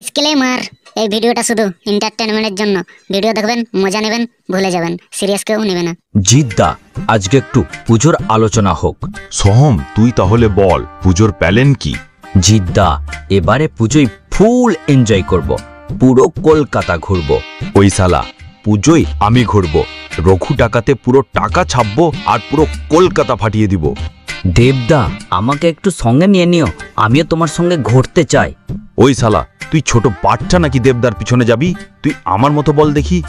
Disclaimer, এই ভিডিওটা শুধু এন্টারটেইনমেন্টের জন্য। ভিডিও দেখবেন, মজা নেবেন, ভুলে যাবেন, সিরিয়াস কেউ নেবে না। জিদ্দা, আজকে একটু পুজোর আলোচনা হোক। সোহম, তুই তাহলে বল পুজোর প্ল্যান কি? জিদ্দা, এবারে পুজোয় ফুল এনজয় করব, পুরো কলকাতা ঘুরব। ওই শালা, পুজোয় আমি ঘুরবো, রঘু টাকাতে পুরো টাকা ছাপবো আর পুরো কলকাতা ফাটিয়ে দিব। দেবদা, আমাকে একটু সঙ্গে নিয়ে নিও, আমিও তোমার সঙ্গে ঘুরতে চাই। ওই শালা, তুই ছোট বাচ্চা নাকি দেবদার পিছনে যাবি? তুই আমার মতো বল দেখি।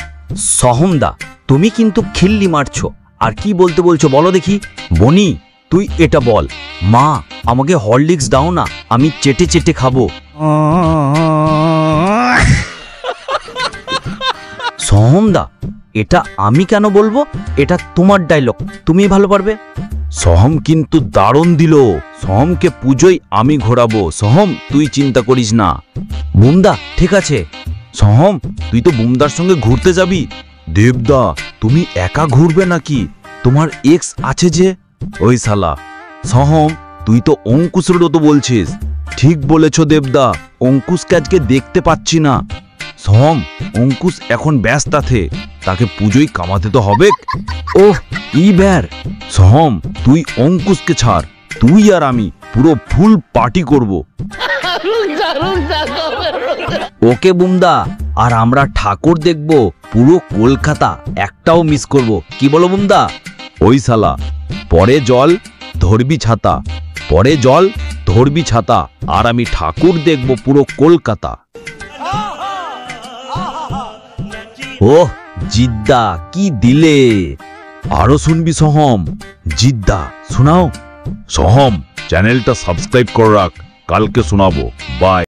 সহমদা, তুমি কিন্তু খিল্লি মারছো, আর কি বলতে বলছো বলো দেখি। বনি, তুই এটা বল, মা আমাকে হরলিক্স দাও না, আমি চেটে চেটে খাবো। সহমদা, এটা আমি কেন বলবো? এটা তোমার ডায়লগ, তুমি ভালো পারবে। সোহম কিন্তু দারুণ দিল। সোহমকে পুজোয় আমি ঘোরাবো। সোহম, তুই চিন্তা করিস না। বুমদা, ঠিক আছে। সোহম, তুই তো বুমদার সঙ্গে ঘুরতে যাবি। দেবদা, তুমি একা ঘুরবে নাকি? তোমার এক্স আছে যে। ওই শালা, সোহম, তুই তো অঙ্কুশেরও তো বলছিস। ঠিক বলেছ দেবদা, অঙ্কুশকে আজকে দেখতে পাচ্ছি না। সোহম, অঙ্কুশ এখন ব্যস্ত আছে, তাকে পুজোয় কামাতে তো হবে। ওহ, ই ব্যার। সোহম, তুই অঙ্কুশকে ছাড়, তুই আর আমি পুরো ফুল পার্টি করব। ওকে বুমদা, আর আমরা ঠাকুর দেখব পুরো কলকাতা, একটাও মিস করব। কি বলো বুমদা? ওই শালা, পরে জল ধরবি ছাতা, পরে জল ধরবি ছাতা, আর আমি ঠাকুর দেখব পুরো কলকাতা। ওহ জিদ্দা, কি দিলে! আরো শুনবি সোহম? জিদ্দা শোনাও। সোহম, চ্যানেলটা সাবস্ক্রাইব করে রাখ, কালকে শোনাবো। বাই।